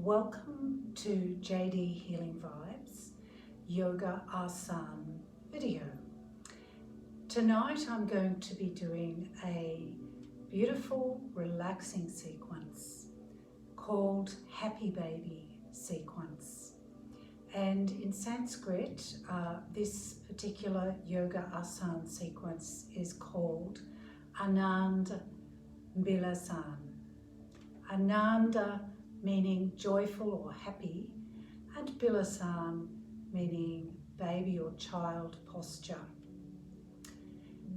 Welcome to JD Healing Vibes Yoga Asana video. Tonight I'm going to be doing a beautiful relaxing sequence called Happy Baby sequence. And in Sanskrit, this particular yoga asana sequence is called Ananda Balasana. Ananda meaning joyful or happy, and Balasana meaning baby or child posture.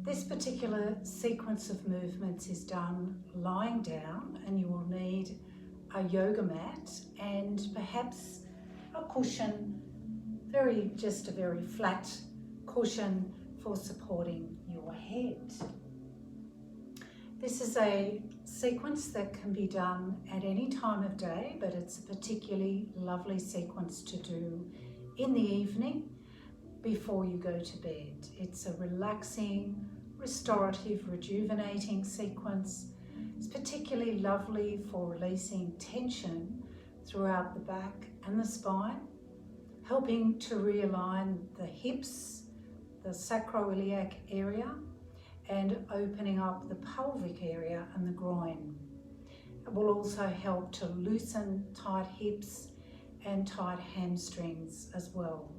This particular sequence of movements is done lying down, and you will need a yoga mat and perhaps a cushion, just a very flat cushion for supporting your head. This is a sequence that can be done at any time of day, but it's a particularly lovely sequence to do in the evening before you go to bed. It's a relaxing, restorative, rejuvenating sequence. It's particularly lovely for releasing tension throughout the back and the spine, helping to realign the hips, the sacroiliac area, and opening up the pelvic area and the groin. It will also help to loosen tight hips and tight hamstrings as well.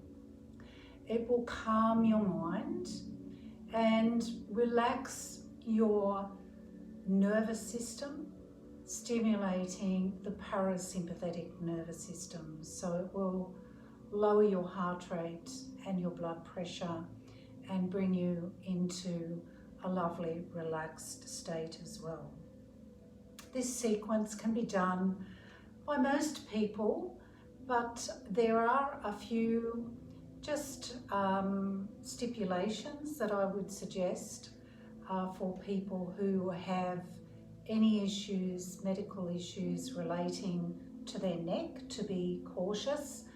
It will calm your mind and relax your nervous system, stimulating the parasympathetic nervous system. So it will lower your heart rate and your blood pressure and bring you into a lovely relaxed state as well. This sequence can be done by most people, but there are a few stipulations that I would suggest for people who have any issues, medical issues relating to their neck, to be cautious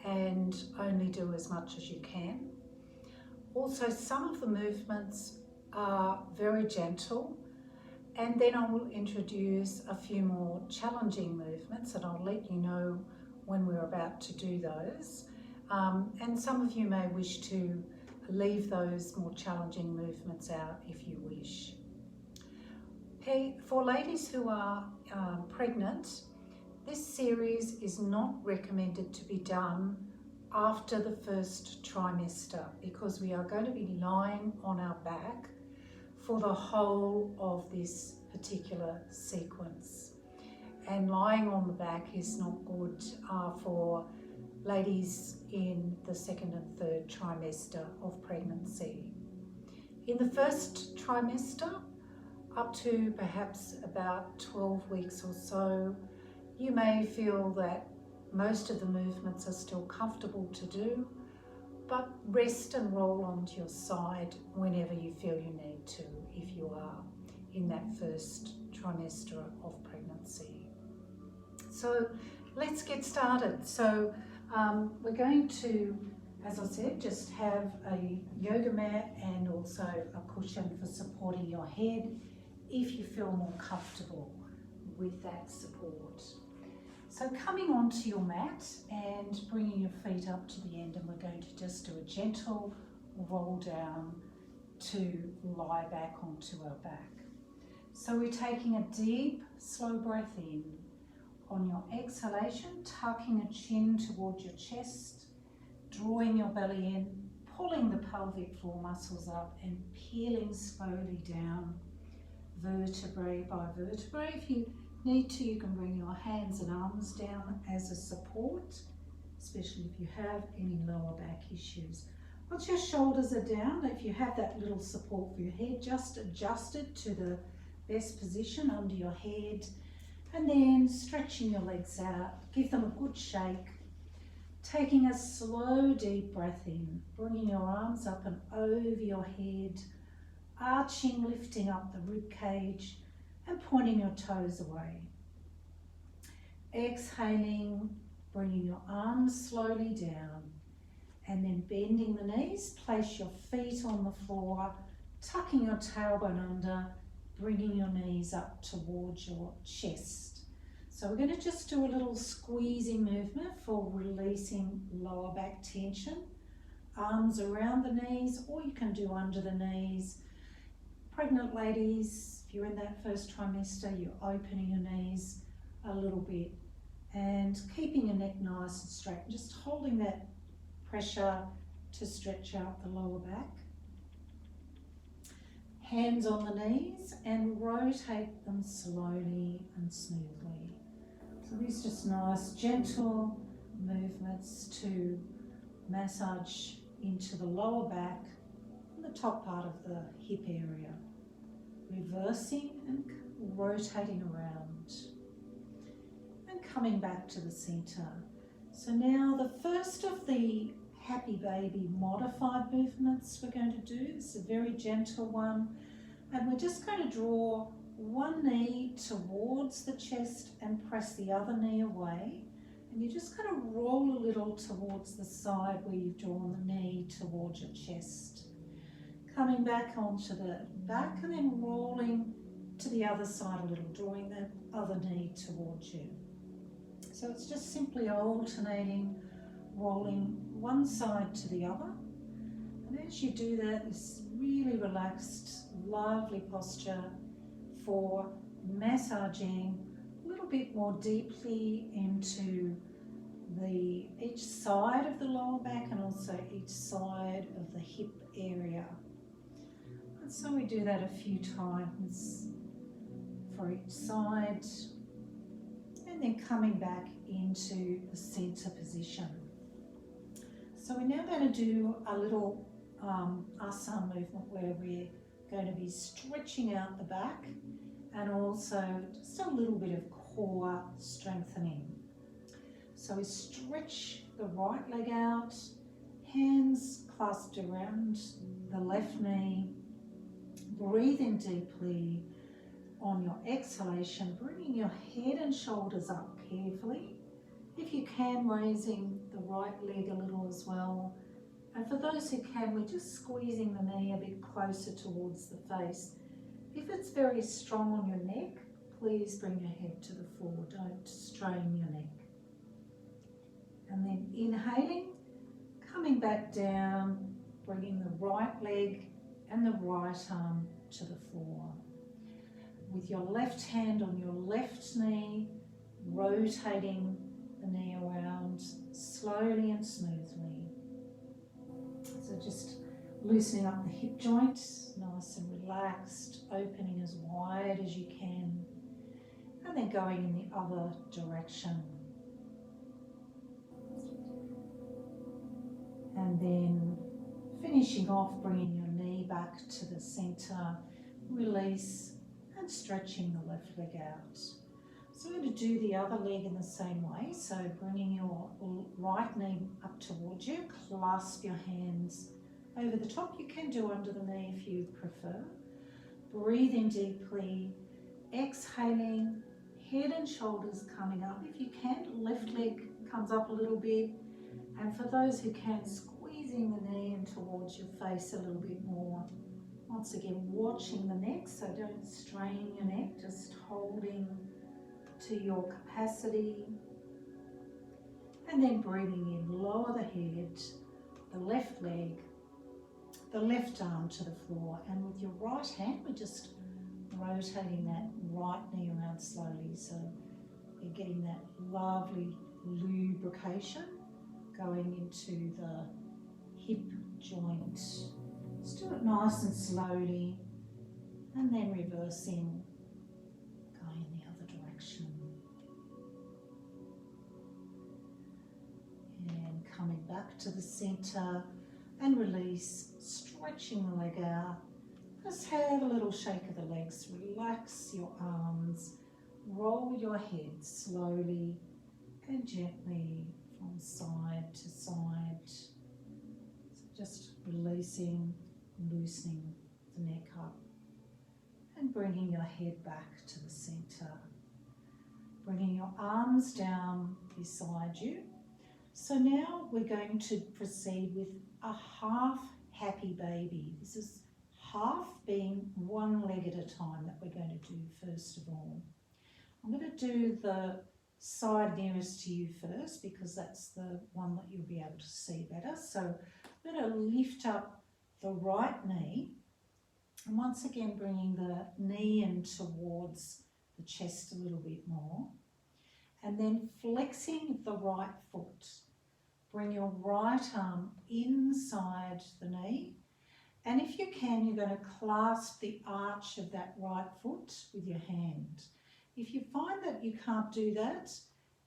and only do as much as you can. Also, some of the movements are very gentle, and then I will introduce a few more challenging movements, and I'll let you know when we're about to do those. And some of you may wish to leave those more challenging movements out if you wish. Okay, for ladies who are pregnant, this series is not recommended to be done after the first trimester, because we are going to be lying on our back for the whole of this particular sequence. And lying on the back is not good for ladies in the second and third trimester of pregnancy. In the first trimester, up to perhaps about 12 weeks or so, you may feel that most of the movements are still comfortable to do, but rest and roll onto your side whenever you feel you need to, if you are in that first trimester of pregnancy. So let's get started. So we're going to, as I said, just have a yoga mat and also a cushion for supporting your head if you feel more comfortable with that support. So coming onto your mat and bringing your feet up to the end, and we're going to just do a gentle roll down to lie back onto our back. So we're taking a deep, slow breath in. On your exhalation, tucking a chin towards your chest, drawing your belly in, pulling the pelvic floor muscles up and peeling slowly down, vertebrae by vertebrae. If you need to, you can bring your hands and arms down as a support, especially if you have any lower back issues. Once your shoulders are down, if you have that little support for your head, just adjust it to the best position under your head, and then stretching your legs out, give them a good shake, taking a slow deep breath in, bringing your arms up and over your head, arching, lifting up the rib cage and pointing your toes away. Exhaling, bringing your arms slowly down, and then bending the knees, place your feet on the floor, tucking your tailbone under, bringing your knees up towards your chest. So we're going to just do a little squeezing movement for releasing lower back tension. Arms around the knees, or you can do under the knees. Pregnant ladies, if you're in that first trimester, you're opening your knees a little bit and keeping your neck nice and straight, just holding that pressure to stretch out the lower back. Hands on the knees and rotate them slowly and smoothly. So these just nice gentle movements to massage into the lower back and the top part of the hip area. Reversing and rotating around and coming back to the center. So now the first of the happy baby modified movements we're going to do. This is a very gentle one, and we're just going to draw one knee towards the chest and press the other knee away, and you're just going to roll a little towards the side where you've drawn the knee towards your chest. Coming back onto the back and then rolling to the other side a little, drawing that other knee towards you. So it's just simply alternating, rolling one side to the other. And as you do that, this really relaxed, lovely posture for massaging a little bit more deeply into each side of the lower back and also each side of the hip area. And so we do that a few times for each side, and then coming back into the center position. So we're now going to do a little Asana movement where we're going to be stretching out the back and also just a little bit of core strengthening. So we stretch the right leg out, hands clasped around the left knee. Breathe in deeply. On your exhalation, bringing your head and shoulders up carefully. If you can, raising the right leg a little as well. And for those who can, we're just squeezing the knee a bit closer towards the face. If it's very strong on your neck, please bring your head to the floor. Don't strain your neck. And then inhaling, coming back down, bringing the right leg and the right arm to the floor. With your left hand on your left knee, rotating the knee around slowly and smoothly. So just loosening up the hip joint, nice and relaxed, opening as wide as you can, and then going in the other direction. And then finishing off, bringing your knee back to the center, release, and stretching the left leg out. So we're going to do the other leg in the same way. So bringing your right knee up towards you, clasp your hands over the top. You can do under the knee if you prefer. Breathe in deeply, exhaling, head and shoulders coming up. If you can, left leg comes up a little bit. And for those who can, squeezing the knee in towards your face a little bit more. Once again, watching the neck, so don't strain your neck, just holding to your capacity. And then breathing in, lower the head, the left leg, the left arm to the floor. And with your right hand, we're just rotating that right knee around slowly. So you're getting that lovely lubrication going into the hip joint. Just do it nice and slowly, and then reversing, going in the other direction. And coming back to the center and release, stretching the leg out. Just have a little shake of the legs, relax your arms, roll your head slowly and gently from side to side. So just releasing, loosening the neck up and bringing your head back to the center. Bringing your arms down beside you. So now we're going to proceed with a half happy baby. This is half being one leg at a time that we're going to do first of all. I'm going to do the side nearest to you first because that's the one that you'll be able to see better. So I'm going to lift up the right knee, and once again bringing the knee in towards the chest a little bit more, and then flexing the right foot. Bring your right arm inside the knee, and if you can, you're going to clasp the arch of that right foot with your hand. If you find that you can't do that,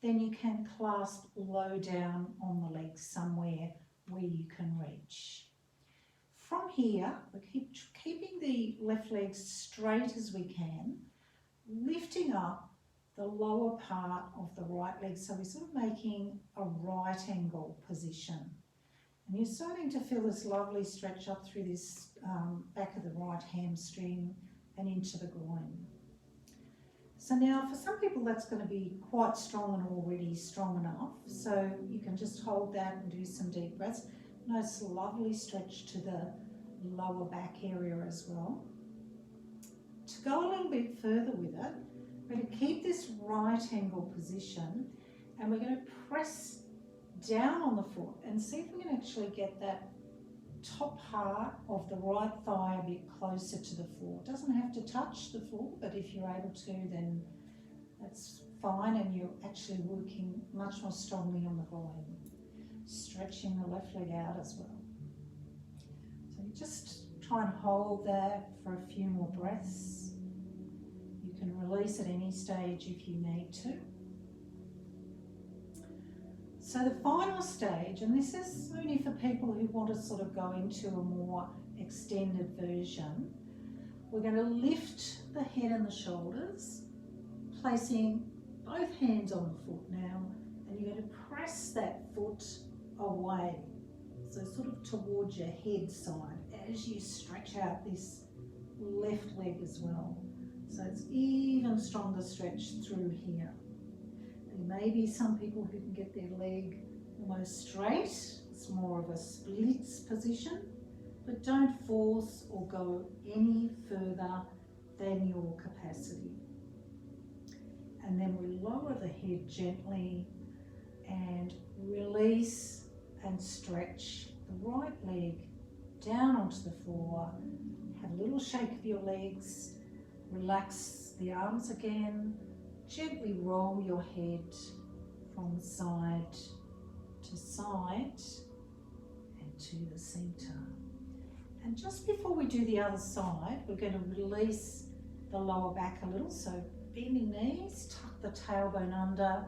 then you can clasp low down on the leg somewhere where you can reach. From here, we keep keeping the left leg straight as we can, lifting up the lower part of the right leg. So we're sort of making a right angle position. And you're starting to feel this lovely stretch up through this back of the right hamstring and into the groin. So now for some people that's going to be quite strong and already strong enough. So you can just hold that and do some deep breaths. Nice lovely stretch to the lower back area as well. To go a little bit further with it, we're going to keep this right angle position and we're going to press down on the foot and see if we can actually get that top part of the right thigh a bit closer to the floor. It doesn't have to touch the floor, but if you're able to, then that's fine, and you're actually working much more strongly on the groin. Stretching the left leg out as well. So you just try and hold that for a few more breaths. You can release at any stage if you need to. So the final stage, and this is only for people who want to sort of go into a more extended version, we're going to lift the head and the shoulders, placing both hands on the foot now, and you're going to press that foot away, so sort of towards your head side as you stretch out this left leg as well. So it's even stronger stretch through here. There may be some people who can get their leg almost straight. It's more of a splits position, but don't force or go any further than your capacity. And then we lower the head gently and release and stretch the right leg down onto the floor. Have a little shake of your legs, relax the arms again. Gently roll your head from side to side and to the centre. And just before we do the other side, we're going to release the lower back a little. So bending knees, tuck the tailbone under,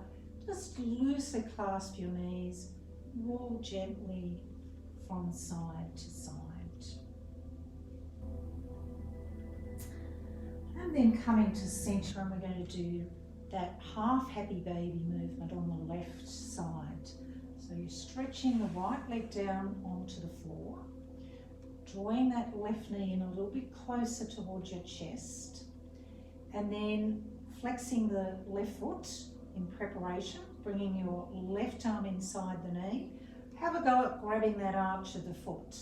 just loosely clasp your knees, roll gently from side to side. And then coming to centre, and we're going to do that half happy baby movement on the left side. So you're stretching the right leg down onto the floor, drawing that left knee in a little bit closer towards your chest, and then flexing the left foot in preparation, bringing your left arm inside the knee. Have a go at grabbing that arch of the foot.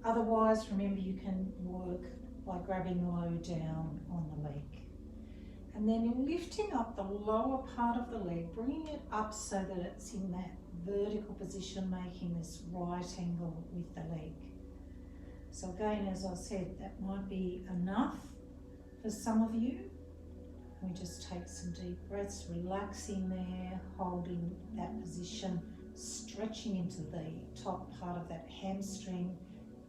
Otherwise, remember, you can work by grabbing low down on the leg. And then lifting up the lower part of the leg, bringing it up so that it's in that vertical position, making this right angle with the leg. So again, as I said, that might be enough for some of you. We just take some deep breaths, relaxing there, holding that position, stretching into the top part of that hamstring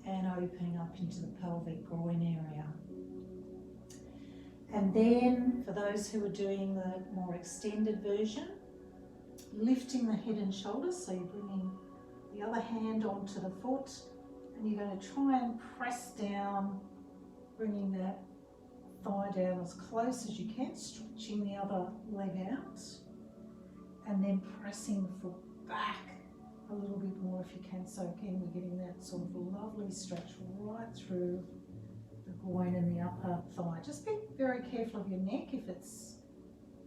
and opening up into the pelvic groin area. And then for those who are doing the more extended version, lifting the head and shoulders, so you're bringing the other hand onto the foot and you're going to try and press down, bringing that thigh down as close as you can, stretching the other leg out, and then pressing the foot back a little bit more if you can. So again, we're getting that sort of lovely stretch right through the groin and the upper thigh. Just be very careful of your neck. If it's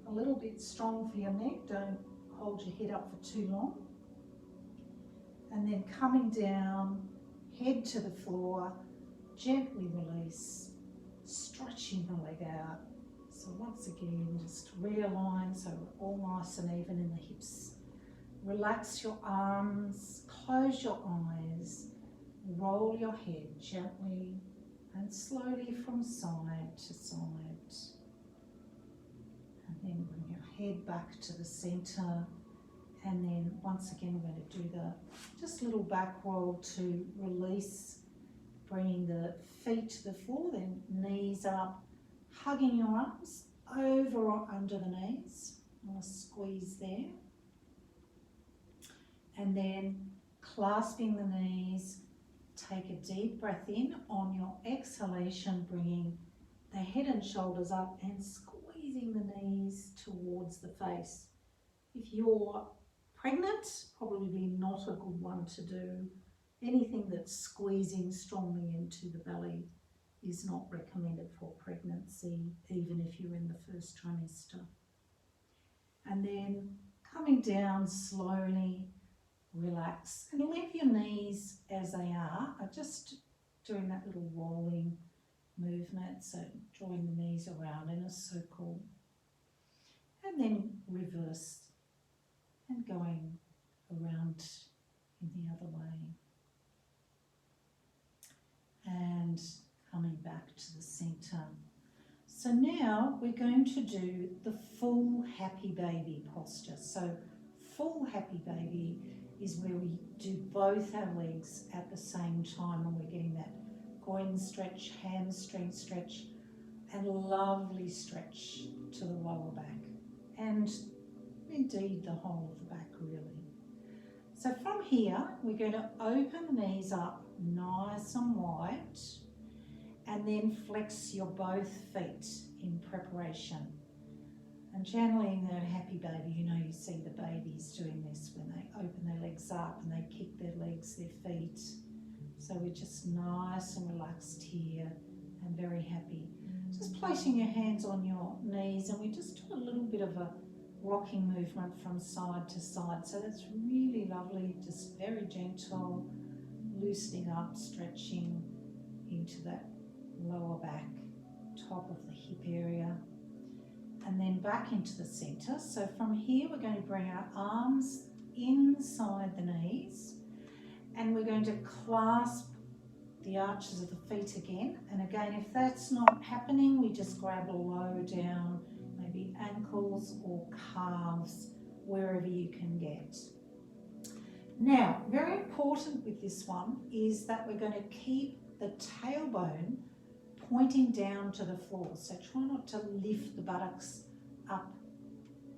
a little bit strong for your neck, don't hold your head up for too long. And then coming down, head to the floor, gently release, stretching the leg out. So So once again, just realign so we're all nice and even in the hips. Relax your arms, close your eyes, roll your head gently and slowly from side to side. And then bring your head back to the centre. And then once again, we're going to do the just little back roll to release, bringing the feet to the floor, then knees up, hugging your arms over or under the knees. Nice squeeze there. And then clasping the knees, take a deep breath in. On your exhalation, bringing the head and shoulders up and squeezing the knees towards the face. If you're pregnant, probably not a good one to do. Anything that's squeezing strongly into the belly is not recommended for pregnancy, even if you're in the first trimester. And then coming down slowly, relax and leave your knees as they are. Just doing that little rolling movement, so drawing the knees around in a circle. And then reverse and going around in the other way. And coming back to the centre. So now we're going to do the full happy baby posture. So full happy baby is where we do both our legs at the same time and we're getting that groin stretch, hamstring stretch, and lovely stretch to the lower back. And indeed the whole of the back really. So from here, we're going to open the knees up nice and wide and then flex your both feet in preparation. And generally in that happy baby, you know, you see the babies doing this when they open their legs up and they kick their legs, their feet. So we're just nice and relaxed here and very happy. Just placing your hands on your knees, and we just do a little bit of a rocking movement from side to side. So that's really lovely, just very gentle, loosening up, stretching into that lower back, top of the hip area. And then back into the centre. So from here we're going to bring our arms inside the knees and we're going to clasp the arches of the feet again. And again, if that's not happening, we just grab low down, maybe ankles or calves, wherever you can get. Now, very important with this one is that we're going to keep the tailbone pointing down to the floor. So try not to lift the buttocks up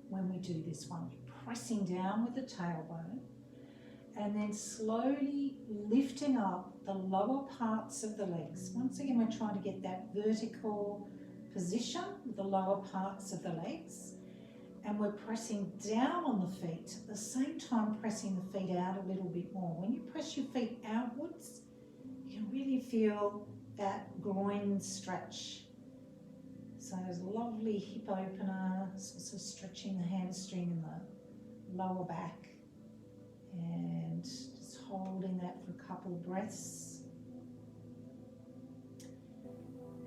when we do this one. You're pressing down with the tailbone and then slowly lifting up the lower parts of the legs. Once again, we're trying to get that vertical position with the lower parts of the legs. And we're pressing down on the feet, at the same time pressing the feet out a little bit more. When you press your feet outwards, you can really feel that groin stretch. So there's a lovely hip opener, it's also stretching the hamstring and the lower back. And just holding that for a couple of breaths.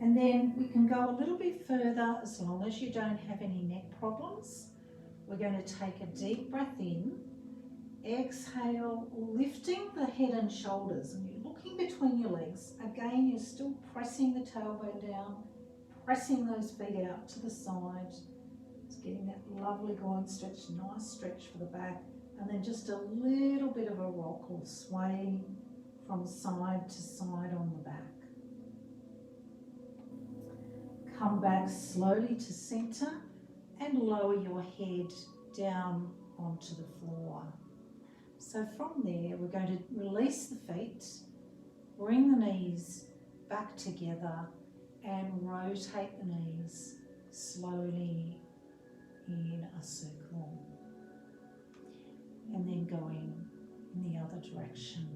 And then we can go a little bit further as long as you don't have any neck problems. We're going to take a deep breath in, exhale, lifting the head and shoulders, and you're looking between your legs. Again, you're still pressing the tailbone down, pressing those feet out to the side. Just getting that lovely groin stretch, nice stretch for the back, and then just a little bit of a rock or sway from side to side on the back. Come back slowly to centre and lower your head down onto the floor. So from there, we're going to release the feet, bring the knees back together and rotate the knees slowly in a circle. And then going in the other direction.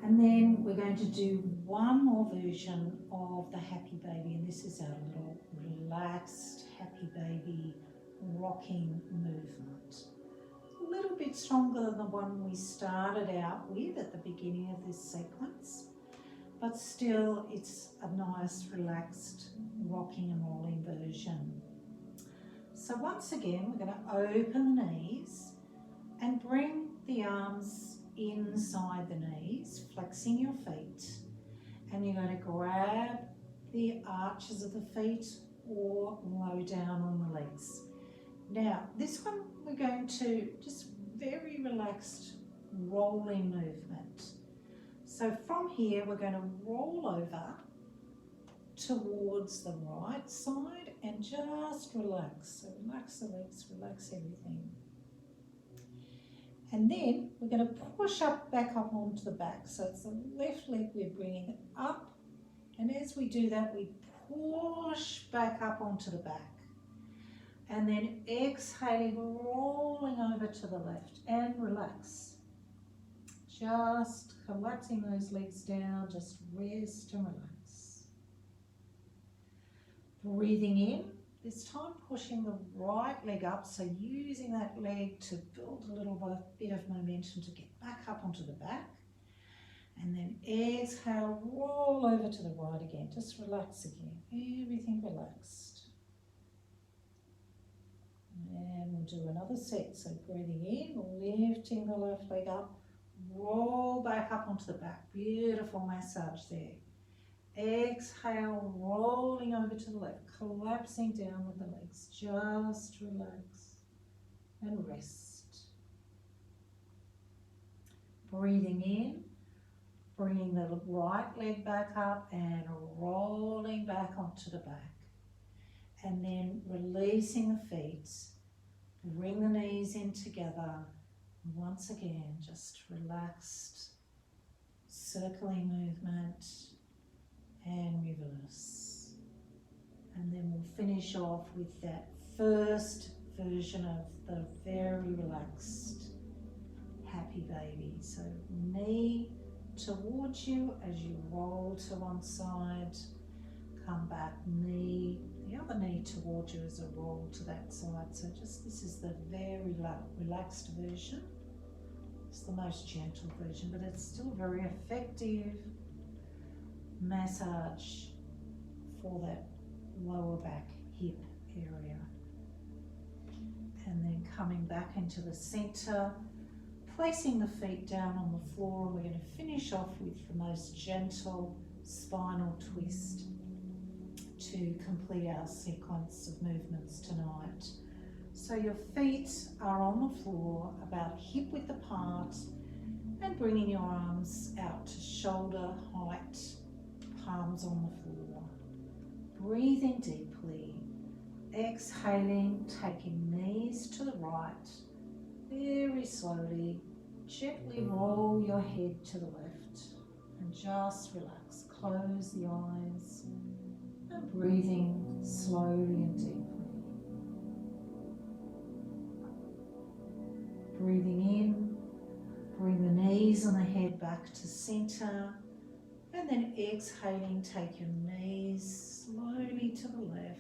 And then we're going to do one more version of the happy baby, and this is our little relaxed happy baby rocking movement. A little bit stronger than the one we started out with at the beginning of this sequence, but still it's a nice relaxed rocking and rolling version. So once again, we're going to open the knees and bring the arms inside the knees, flexing your feet, and you're going to grab the arches of the feet or low down on the legs. Now, this one we're going to just very relaxed rolling movement. So from here, we're going to roll over towards the right side and just relax. So relax the legs, relax everything. And then we're going to push back up onto the back. So it's the left leg we're bringing it up. And as we do that, we push back up onto the back. And then exhaling, rolling over to the left and relax. Just collapsing those legs down, just rest and relax. Breathing in, this time pushing the right leg up, so using that leg to build a little bit of momentum to get back up onto the back. And then exhale, roll over to the right again, just relax again, everything relaxed. And we'll do another set, so breathing in, lifting the left leg up, roll back up onto the back, beautiful massage there. Exhale, rolling over to the left, collapsing down with the legs, just relax and rest. Breathing in, bringing the right leg back up and rolling back onto the back. And then releasing the feet, bring the knees in together. Once again, just relaxed, circling movement and reverse. And then we'll finish off with that first version of the very relaxed happy baby. So knee towards you as you roll to one side, come back, knee, the other knee towards you as a roll to that side. So just, this is the very relaxed version. It's the most gentle version, but it's still very effective massage for that lower back hip area. And then coming back into the center, placing the feet down on the floor, and we're going to finish off with the most gentle spinal twist to complete our sequence of movements tonight. So your feet are on the floor about hip width apart, and bringing your arms out to shoulder height, palms on the floor. Breathing deeply, exhaling, taking knees to the right, very slowly, gently roll your head to the left and just relax. Close the eyes and breathing slowly and deeply. Breathing in, bring the knees and the head back to center, and then exhaling, take your knees slowly to the left,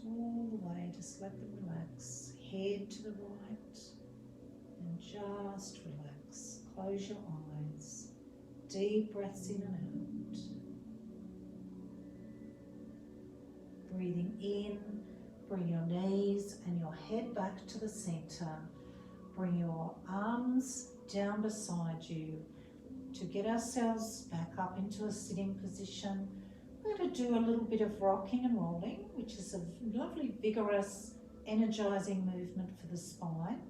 all the way, just let them relax. Head to the right, and just relax. Close your eyes. Deep breaths in and out. Breathing in, bring your knees and your head back to the center. Bring your arms down beside you to get ourselves back up into a sitting position. We're going to do a little bit of rocking and rolling, which is a lovely, vigorous, energizing movement for the spine.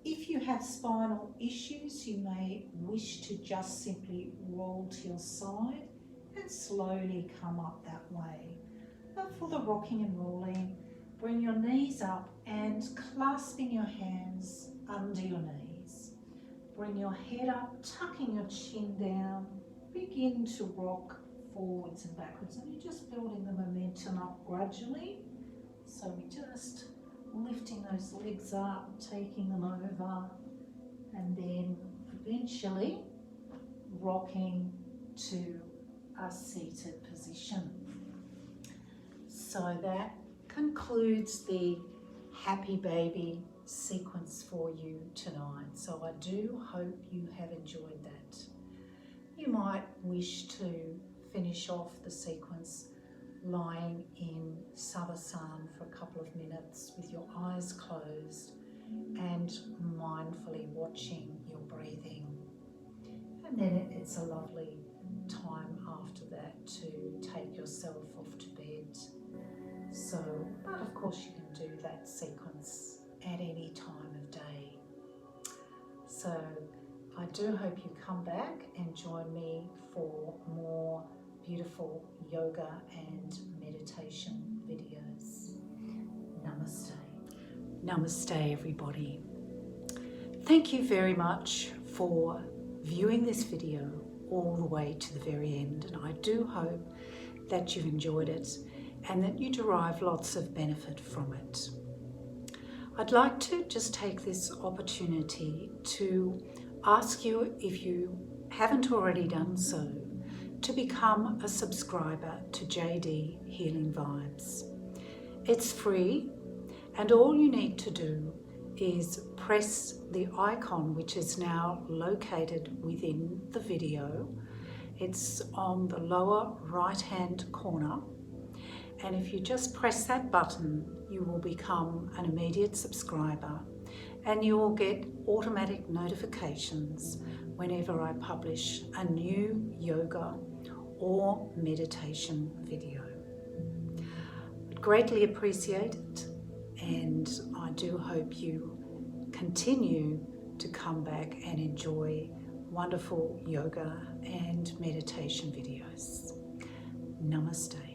If you have spinal issues, you may wish to just simply roll to your side and slowly come up that way. But for the rocking and rolling, bring your knees up and clasping your hands under your knees. Bring your head up, tucking your chin down. Begin to rock forwards and backwards, and you're just building the momentum up gradually. So we just lifting those legs up, taking them over, and then eventually rocking to a seated position. So that concludes the happy baby sequence for you tonight. So I do hope you have enjoyed that. You might wish to finish off the sequence lying in Savasana for a couple of minutes with your eyes closed and mindfully watching your breathing. And then it's a lovely time after that to take yourself off to bed. So, but of course you can do that sequence at any time of day. So I do hope you come back and join me for more beautiful yoga and meditation videos. Namaste. Namaste, everybody. Thank you very much for viewing this video all the way to the very end, and I do hope that you've enjoyed it and that you derive lots of benefit from it. I'd like to just take this opportunity to ask you, if you haven't already done so, to become a subscriber to JD Healing Vibes. It's free, and all you need to do is press the icon which is now located within the video. It's on the lower right hand corner, and if you just press that button, you will become an immediate subscriber and you will get automatic notifications whenever I publish a new yoga or meditation video. I'd greatly appreciate it, and I do hope you continue to come back and enjoy wonderful yoga and meditation videos. Namaste.